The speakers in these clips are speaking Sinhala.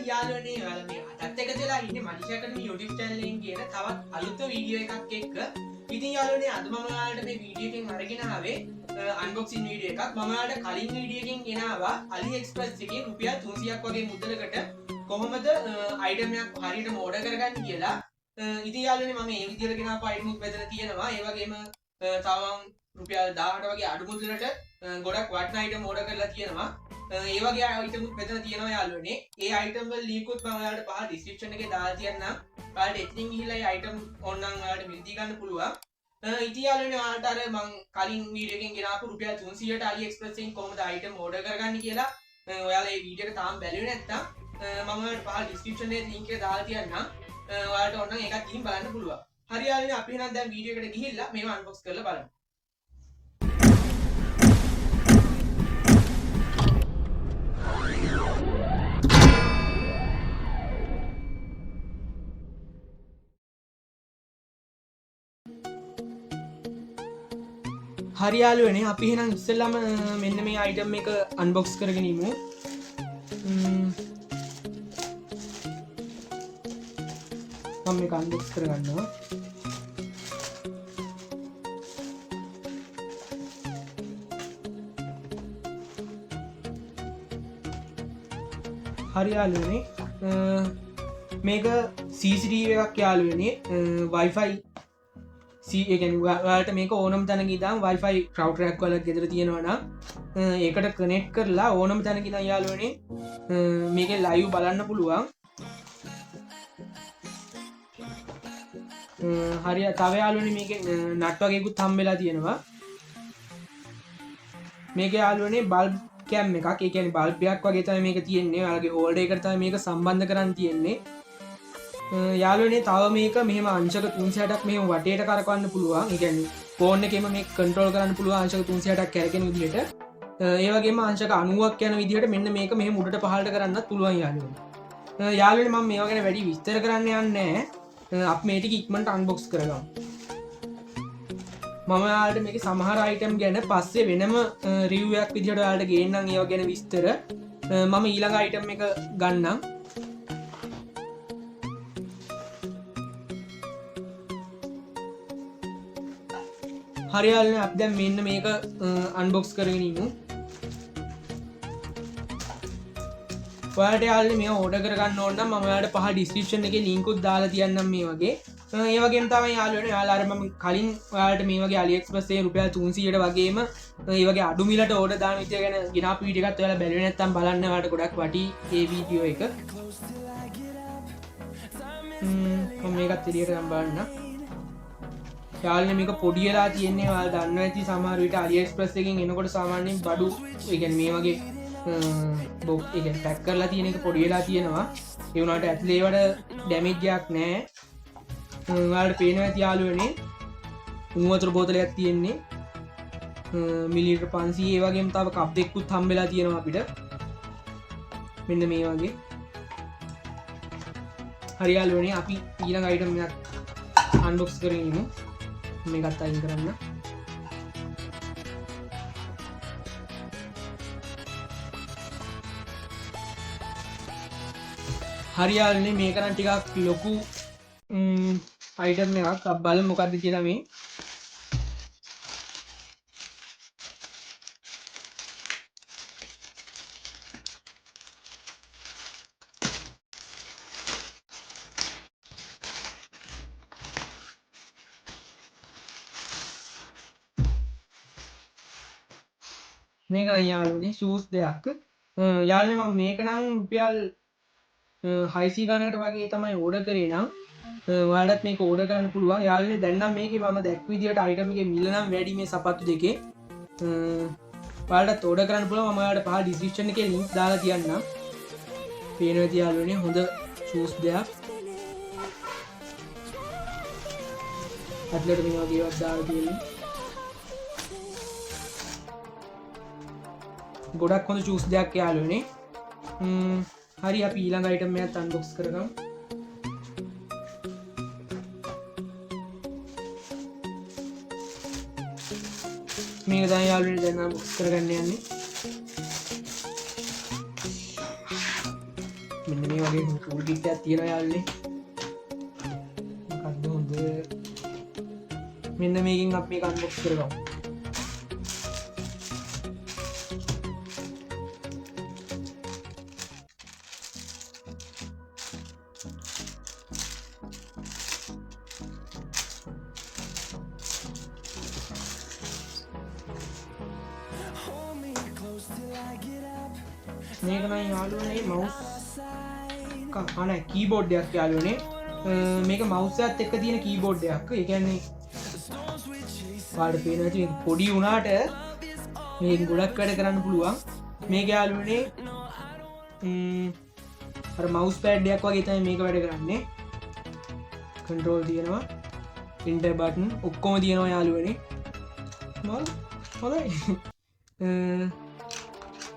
right යාළුවනේ ඔයාලා මේ අදත් එකතු වෙලා ඉන්නේ මනිෂා අකාඩමි YouTube channel එකෙන් කියන තවත් අලුත් වීඩියෝ එකක් එක්ක. ඉතින් යාළුවනේ අද මම ඔයාලට මේ වීඩියෝ එකෙන් අරගෙන ආවේ අන්බොක්සින් වීඩියෝ එකක්. මම ඔයාලට කලින් වීඩියෝ එකෙන් ගෙනාවා AliExpress එකේ රුපියල් 300ක් වගේ මුදලකට කොහොමද අයිටම් එකක් හරියටම ඕඩර් කරගන්නේ කියලා. ඉතින් යාළුවනේ මම මේ විදිහට ගෙනාපු අයිටම් එක මෙතන තියෙනවා. ඒ වගේම තවම රුපියල් 1000කට වගේ අඩු මුදලට ගොඩක් වටිනා අයිටම් ඕඩර් කරලා තියෙනවා. ඒ වගේ අයිටම් මෙතන තියෙනවා යාළුවනේ. ඒ අයිටම් වල ලින්ක් උත් මම ඔයාලට පහ ඩිස්ක්‍රිප්ෂන් එකේ දාලා තියන්නම්. ඔයාලට එතනින් ගිහිල්ලා ඒ අයිටම් ඕනනම් ඔයාලට මිලදී ගන්න පුළුවන්. ඉතින් යාළුවනේ ඔයාලට අර මම කලින් වීඩියෝ එකෙන් ගෙනාපු රුපියල් 300ට AliExpress එකෙන් කොහොමද අයිටම් ඕඩර් කරගන්නේ කියලා ඔයාලා මේ වීඩියෝ එක තාම බැලුවේ නැත්නම් මම ඔයාලට පහ ඩිස්ක්‍රිප්ෂන් එකේ ලින්ක් එක දාලා තියන්නම්. ඔයාලට ඕන නම් ඒකත් ගිහින් බලන්න පුළුවන්. හරි යාළුවනේ අපි එහෙනම් දැන් වීඩියෝ එකට ගිහිල්ලා මේව අන්බොක්ස් කරලා බලමු. හරි යාළුවනේ අපි එහෙනම් ඉස්සෙල්ලාම මෙන්න මේ අයිටම් එක අන්බොක්ස් කරගෙන ඉමු. මම මේක අන්බොක්ස් කරගන්නවා. හරි යාළුවනේ මේක CCTV එකක් යාළුවනේ Wi-Fi ඒ කියන්නේ ඔයාලට මේක ඕනම තැනක ඉඳන් Wi-Fi router එකක් වල ගෙදර තියෙනවා නම් ඒකට කනෙක්ට් කරලා ඕනම තැනක ඉඳන් යාළුවනේ මේකේ ලයිව් බලන්න පුළුවන්. හරි තව යාළුවනේ මේකේ නට් වගේකුත් හම්බෙලා තියෙනවා. මේක යාළුවනේ බල්බ් කැම් එකක්. ඒ කියන්නේ බල්බ් එකක් වගේ තමයි මේක තියෙන්නේ. ඔයාලගේ හෝල්ඩර් එකට තමයි මේක සම්බන්ධ කරන් තියෙන්නේ. යාළුවනේ තව මේක මෙහෙම අංශක 360ක් මෙහෙම වටේට කරකවන්න පුළුවන්. ඒ කියන්නේ ෆෝන් එකේම මේක කන්ට්‍රෝල් කරන්න පුළුවන් අංශක 360ක් කැරකෙන විදිහට. ඒ වගේම අංශක 90ක් යන විදිහට මෙන්න මේක මෙහෙම උඩට පහළට කරන්නත් පුළුවන් යාළුවනේ. යාළුවනේ මම මේවා ගැන වැඩි විස්තර කරන්න යන්නේ නැහැ. අපි මේ ටික ඉක්මනට අන්බොක්ස් කරගමු. මම ඔයාලට මේකේ සමහර අයිටම් ගැන පස්සේ වෙනම රිවිව් එකක් විදිහට ඔයාලට ගේන්නම් ඒවා ගැන විස්තර. මම ඊළඟ අයිටම් එක ගන්නම්. හරි යාළුවනේ අපි දැන් මෙන්න මේක අන්බොක්ස් කරගෙන ඉමු. ඔයාලට යාළුවනේ මේව ඕඩර් කරගන්න ඕන නම් මම ඔයාලට පහ ඩිස්ක්‍රිප්ෂන් එකේ ලින්ක් උත් දාලා තියන්නම් මේ වගේ. ඒ වගේම තමයි යාළුවනේ ඔයාලා අර මම කලින් ඔයාලට මේ වගේ AliExpress එකේ රුපියල් 300ට වගේම මේ වගේ අඩු මිලට ඕඩර් දාන විදිය ගැන ගෙනාපු වීඩියෝ එකත් ඔයාලා බැලුවේ නැත්නම් බලන්න ඔයාලට ගොඩක් වටි ඒ වීඩියෝ එක. මම මේකත් එළියට ගම් බලන්න. යාළුවනේ මේක පොඩි වෙලා තියෙන්නේ ඔයාලා දන්නවා ඇති සමහර විට AliExpress එකෙන් එනකොට සාමාන්‍යයෙන් බඩු ඒ කියන්නේ මේ වගේ බොක්ස් එක පැක් කරලා තියෙන එක පොඩි වෙලා තියෙනවා. ඒ වුණාට ඇතුලේ වල ඩැමේජ් එකක් නැහැ. ඔයාලට පේනවා ඇති යාළුවනේ උණු වතුර බෝතලයක් තියෙන්නේ මිලිලීටර් 500. ඒ වගේම තව කප් දෙකකුත් හම්බෙලා තියෙනවා අපිට. මෙන්න මේ වගේ. හරි යාළුවනේ අපි ඊළඟ අයිටම් එකක් අන්බොක්ස් කරගෙන ඉමු. මේකත් අයින් කරන්න. හරි යාළුවනේ මේක නම් ටිකක් ලොකු අයිටම් එකක්. අපි බලමු මොකක්ද කියලා මේ. මේක යාළුවනේ ෂූස් දෙකක්. යාළුවනේ මම මේක නම් රුපියල් 600 ගණනකට වගේ තමයි ඕඩර් කරේ නම් ඔයාලටත් මේක ඕඩර් කරන්න පුළුවන්. යාළුවනේ දැන් නම් මේකේ මම දැක්ක විදිහට අයිටම් එකේ මිල නම් වැඩි මේ සපත්තු දෙකේ. ඔයාලටත් ඕඩර් කරන්න පුළුවන්. මම ඔයාලට පහ ඩිස්ක්‍රිප්ෂන් එකේ ලින්ක් දාලා තියන්නම්. පේනවා ඇති යාළුවනේ හොඳ ෂූස් දෙකක්. අట్లට මේ වගේ ඒවාක් දාලා තියෙන්නේ. ගොඩක් හොඳ චූස් දෙයක් යාළුවනේ. හරි අපි ඊළඟ අයිටම් එකත් අන්බොක්ස් කරගමු. මේක තමයි යාළුවනේ දැන් අන්බොක්ස් කරගන්න යන්නේ. මෙන්න මේ වගේ ටූල් කිට් එකක් තියෙනවා යාළුවනේ. මොකක්ද හොඳ මෙන්න මේකෙන් අපි මේක අන්බොක්ස් කරගමු. මේක නම් යාළුවනේ මවුස් අනේ කීබෝඩ් එකක් යාළුවනේ. මේක මවුස් එකත් එක්ක තියෙන කීබෝඩ් එකක්. ඒ කියන්නේ පාඩ පේනවා ඉතින් පොඩි වුණාට මේක ගොඩක් වැඩ කරන්න පුළුවන්. මේක යාළුවනේ අර මවුස් පෑඩ් එකක් වගේ තමයි මේක වැඩ කරන්නේ. කන්ට්‍රෝල් තියෙනවා, එන්ටර් බටන් ඔක්කොම තියෙනවා යාළුවනේ. හොඳයි.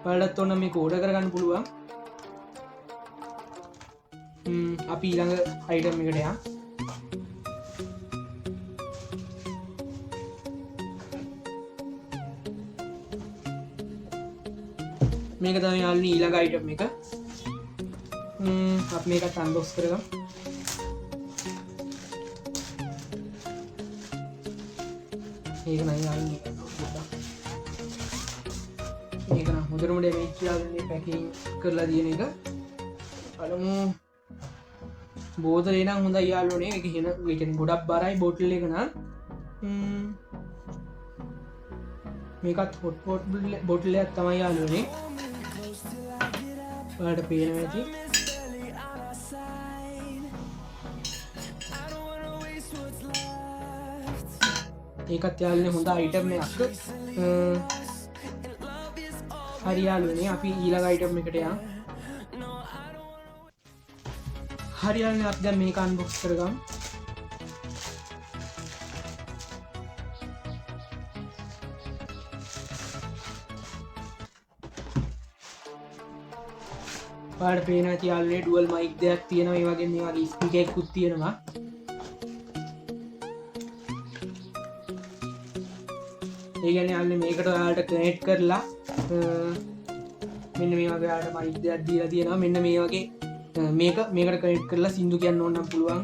බලටත් ඔන්න මේක ඕඩර් කරගන්න පුළුවන්. අපි ඊළඟ අයිටම් එකට යමු. මේක තමයි යාළුවනේ ඊළඟ අයිටම් එක. අපි මේකත් අන්බොක්ස් කරගමු. මේක නම් යාළුවනේ මේක නම් හොඳටම ඩැමේජ් යාළුවනේ පැකින් කරලා තියෙන එක. බලමු. බෝතලේ නම් හොඳයි යාළුවනේ. මේක හින ඒ කියන්නේ ගොඩක් බරයි බෝටල් එක නම්. මේකත් හොට් බෝටල් එකක් තමයි යාළුවනේ. ඔයාලට පේනවා ඇති. ඒකත් යාළුවනේ හොඳ අයිටම් එකක්. හරි යාළුවනේ අපි ඊළඟ අයිටම් එකට යමු. හරි යාළුවනේ අපි දැන් මේක අන්බොක්ස් කරගමු. ඔයාලට පේනවා ඇති යාළුවනේ ඩුවල් මයික් දෙකක් තියෙනවා. ඒ වගේම මේ වගේ ස්පීකර් එකකුත් තියෙනවා. ඒ කියන්නේ යාළුවනේ මේකට ඔයාලට කනෙක්ට් කරලා මෙන්න මේ වගේ ඔයාලට මයික් දෙකක් දීලා තියෙනවා. මෙන්න මේ වගේ මේකට කනෙක්ට් කරලා සින්දු කියන්න ඕන නම් පුළුවන්.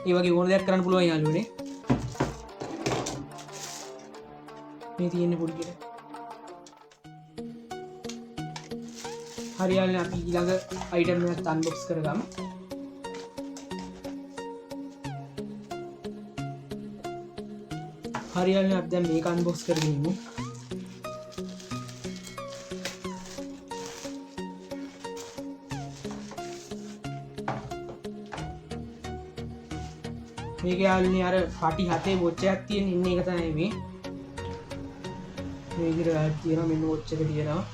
ඒ වගේ ඕන දෙයක් කරන්න පුළුවන් යාළුවනේ. මේ තියෙන්නේ පොඩි කියලා. හරි යාළුවනේ අපි ඊළඟ අයිටම් එකත් අන්බොක්ස් කරගමු. හරි යාළුවනේ අපි දැන් මේක අන්බොක්ස් කරගෙන ඉමු. මේක යාළුවනේ අර පටි 7 වොච් එකක් තියෙන ඉන්න එක තමයි මේ. මේ විදිහට තියෙනවා මෙන්න වොච් එක තියෙනවා.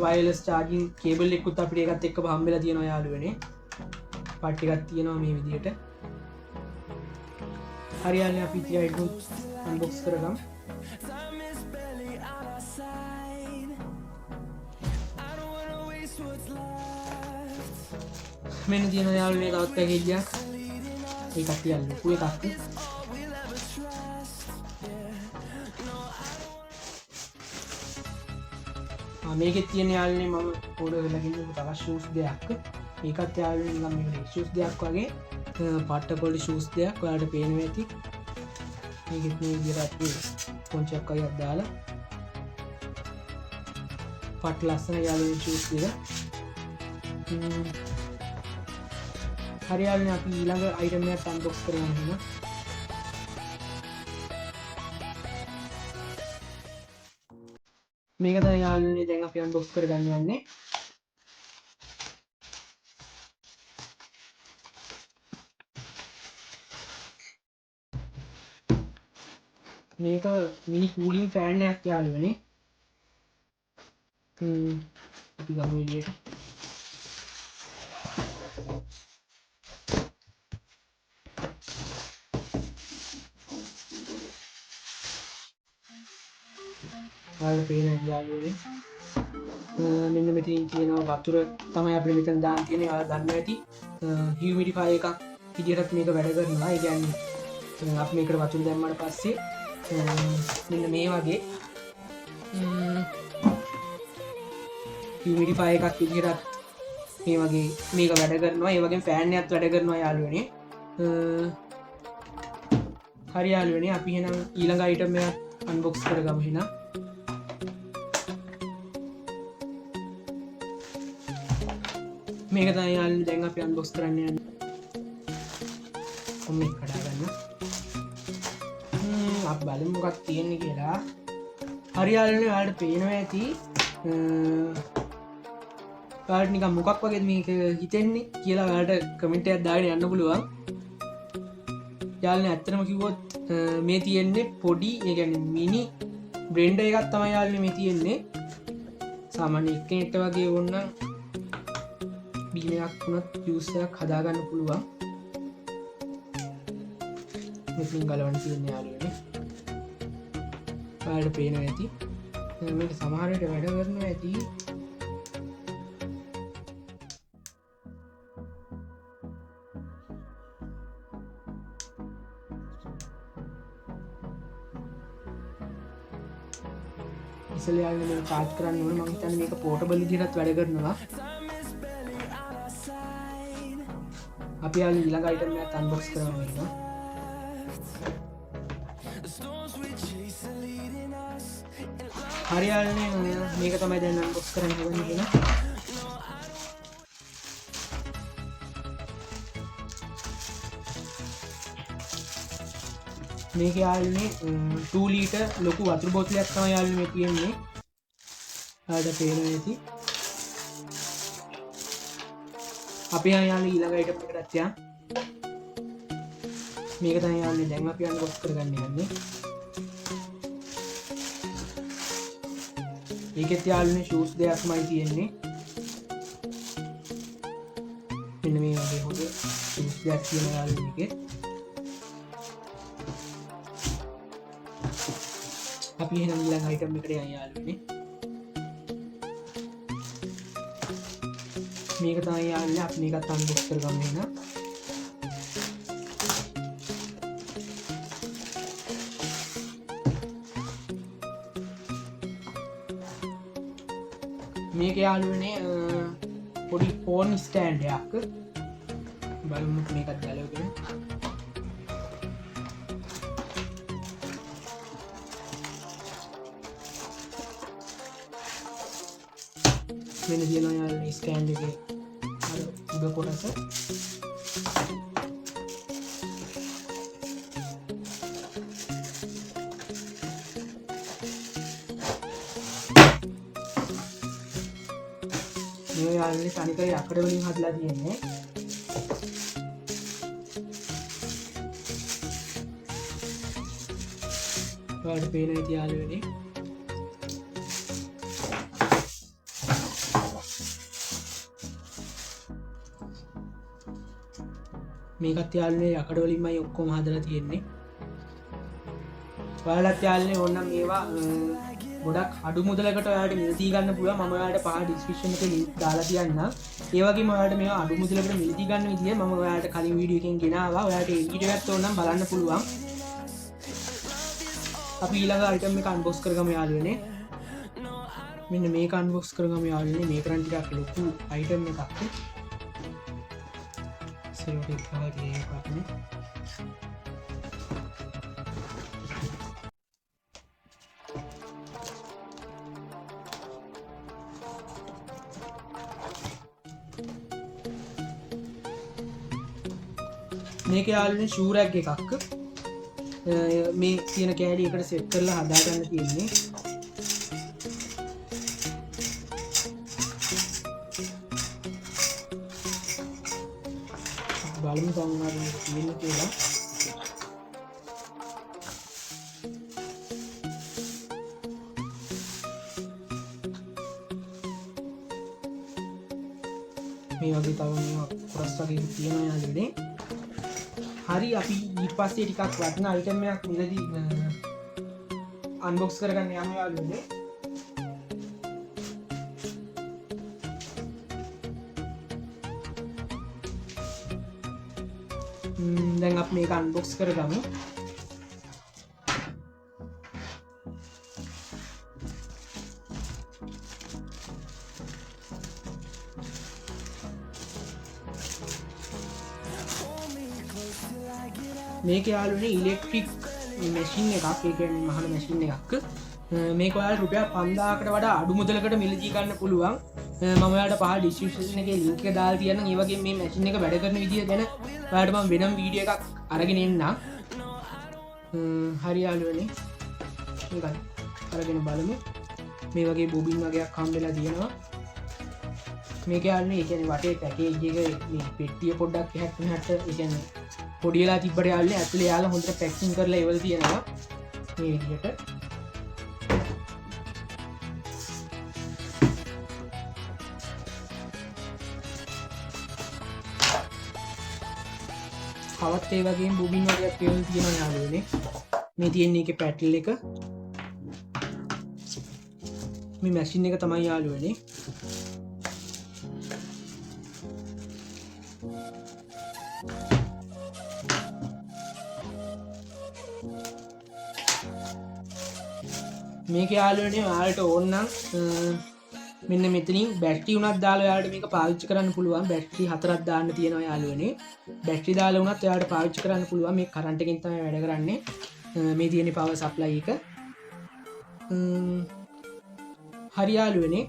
වයර්ලස් චාර්ජින් කේබල් එකකුත් අපිට ඒකත් එක්කම හම්බෙලා තියෙනවා යාළුවනේ. පට් එකක් තියෙනවා මේ විදිහට. හරි යාළුවනේ අපි ඊට අන්බොක්ස් කරගමු. මෙන්න තියෙනවා යාළුවනේ තවත් පැකේජ් එකක්. ඒකත් යාළුවනේ ලොකු එකක්. මේකෙත් තියෙන යාළුවනේ මම ඕඩර් කරලා ගිහින් තවත් ෂූස් දෙකක්. ඒකත් යාළුවනේ නිකන් මේක ෂූස් දෙකක් වගේ පාට පොලි ෂූස් දෙකක් ඔයාලට පේනවා ඇති. මේකෙත් මේ විදිහට පොන්චයක් වගේ දාලා පාට ලස්සන යාළුවනේ ෂූස් දෙක. හරි යාළුවනේ අපි ඊළඟ අයිටම් එකත් අන්බොක්ස් කරගන්න ඕන. මේක තමයි යාළුවනේ දැන් අපි අන්බොක්ස් කරගන්න යන්නේ. මේක මිනි කූලින් ෆෑන් එකක් යාළුවනේ. අපි ගමු එළියට. ඔයාලට පේනවා යාළුවනේ. මෙන්න මෙතන තියෙනවා වතුර තමයි අපිට මෙතන දාන්න තියෙන්නේ. ඔයාලා දන්නවා ඇති. හියුමිඩිෆයර් එකක් විදිහට මේක වැඩ කරනවා. ඒ කියන්නේ අපි මේකට වතුර දැම්මට පස්සේ මෙන්න මේ වගේ හියුමිඩිෆයර් එකක් විදිහට මේ වගේ මේක වැඩ කරනවා ඒ වගේ ෆෑන් එකත් වැඩ කරනවා යාළුවනේ හරි යාළුවනේ අපි එහෙනම් ඊළඟ අයිටම් එක අන්බොක්ස් කරගමු එහෙනම් මේක තමයි යාළුවනේ දැන් අපි අන්බොක්ස් කරන්න යන්නේ මේක කඩා ගන්න අපි බලමු මොකක්ද තියෙන්නේ කියලා හරි යාළුවනේ ඔයාලට පේනවා ඇති ඔයාලට නිකන් මොකක් වගේද මේක හිතෙන්නේ කියලා ඔයාලට කමෙන්ට් එකක් දාගෙන යන්න පුළුවන් යාළුවනේ ඇත්තටම කිව්වොත් මේ තියෙන්නේ පොඩි ඒ කියන්නේ මිනි බ්ලෙන්ඩර් එකක් තමයි යාළුවනේ මේ තියෙන්නේ සාමාන්‍ය එකකට වගේ වුණනම් බීම එකක් වුණත් ජූස් එකක් හදා ගන්න පුළුවන් මෙතනින් ගලවන්න තියෙන්නේ යාළුවනේ ඔයාලට පේනවා ඇති මේක සමහර විට වැඩ කරනවා ඇති ඉස්සෙල්ලා යාළුවනේ මේක charge කරන්න ඕනේ මම හිතන්නේ මේක portable විදිහටත් වැඩ කරනවා අපි යාළුවනේ ඊළඟ item එකත් unbox කරන්න වෙනවා හරි යාළුවනේ මේක තමයි දැන් unbox කරන්න හදන්නේ කියලා මේක යාළුවනේ 2 ලීටර් ලොකු වතුර බෝතලයක් තමයි යාළුවනේ මේ තියෙන්නේ. ඔයාලට පේනවා ඇති. අපි යාළුවනේ ඊළඟ අයිටම් එකකට යන්න. මේක තමයි යාළුවනේ දැන් අපි අන්බොක්ස් කරගන්න යන්නේ. ඒකෙත් යාළුවනේ ෂූස් දෙකක්මයි තියෙන්නේ. මෙන්න මේ වගේ හොඳ ෂූස් දෙකක් තියෙනවා යාළුවනේ එකේ. අපි එහෙනම් ඊළඟ අයිටම් එකට යන්න යාළුවනේ මේක තමයි යාළුවනේ අපි මේකත් අන්බොක්ස් කරගමු එහෙනම් මේක යාළුවනේ පොඩි ෆෝන් ස්ටෑන්ඩ් එකක් බලමු මේකත් ගලවගෙන මෙන්න තියෙනවා යාළුවනේ ස්ටෑන්ඩ් එකේ අර උඩ කොටස මේ යාළුවනේ තනිකර යකඩ වලින් හදලා තියෙන්නේ ඔයාලට පේන විදිහ යාළුවනේ මේකත් යාළුවනේ යකඩ වලින්මයි ඔක්කොම හදලා තියෙන්නේ. ඔයාලත් යාළුවනේ ඕනනම් මේවා ගොඩක් අඩු මුදලකට ඔයාලට මිලදී ගන්න පුළුවන්. මම ඔයාලට පහ ඩිස්ක්‍රිප්ෂන් එකේ link දාලා තියන්නම්. ඒ වගේම ඔයාලට මේවා අඩු මුදලකට මිලදී ගන්න විදිය මම ඔයාලට කලින් වීඩියෝ එකකින් ගෙනාවා. ඔයාලට ඒ වීඩියෝ එකත් ඕනනම් බලන්න පුළුවන්. අපි ඊළඟ item එක unbox කරගමු යාළුවනේ. මෙන්න මේක unbox කරගමු යාළුවනේ. මේක නම් ටිකක් ලොකු item එකක්. මේක යාළුවනේ ෂූ රැග් එකක් මේ තියෙන කෑලි එකට සෙට් කරලා හදා ගන්න තියෙන්නේ බලමු සම්මානයක් තියෙන කියලා මේ වගේ තව මේවා කොරස් වගේ තියෙනවා යාළුවනේ හරි අපි ඊට පස්සේ ටිකක් වටිනා අයිටම් එකක් මිලදී අන්බොක්ස් කරගන්න යමු යාළුවනේ දැන් අපි මේක අන්බොක්ස් කරගමු මේක යාළුවනේ ඉලෙක්ට්‍රික් මැෂින් එකක්, ඒ කියන්නේ මහන මැෂින් එකක්. මේක ඔයාලට රුපියල් 5000කට වඩා අඩු මුදලකට මිලදී ගන්න පුළුවන්. මම ඔයාලට පහළ ඩිස්ක්‍රිප්ෂන් එකේ link එක දාලා තියන්නම්. ඒ වගේම මේ මැෂින් එක වැඩ කරන විදිය ගැන ඔයාලට මම වෙනම වීඩියෝ එකක් අරගෙන එන්නම්. හරි යාළුවනේ, මේකයි අරගෙන බලමු. මේ වගේ බොබින් වගේක් හම්බෙලා තියෙනවා. මේක යාළුවනේ, ඒ කියන්නේ වටේ පැකේජ් එක මේ පෙට්ටිය පොඩ්ඩක් එහාට මෙහාට, ඒ කියන්නේ පොඩි වෙලා තිබ්බට යාළුවනේ ඇතුලේ යාළුවා හොඳට පැකින් කරලා ඉවල තියෙනවා මේ විදිහට. කවත් ඒ වගේම බොබින් වගේක් තියෙනවා යාළුවනේ. මේ තියෙන්නේ ඒකේ පැටල් එක. මේ මැෂින් එක තමයි යාළුවනේ. මේක යාළුවනේ ඔයාලට ඕන නම් මෙන්න මෙතනින් බැටරි උනත් දාලා ඔයාලට මේක පාවිච්චි කරන්න පුළුවන්. බැටරි 4ක් දාන්න තියෙනවා යාළුවනේ. බැටරි දාලා උනත් ඔයාලට පාවිච්චි කරන්න පුළුවන්. මේක කරන්ට් එකෙන් තමයි වැඩ කරන්නේ. මේ තියෙන පවර් සප්ලයි එක. හරි යාළුවනේ,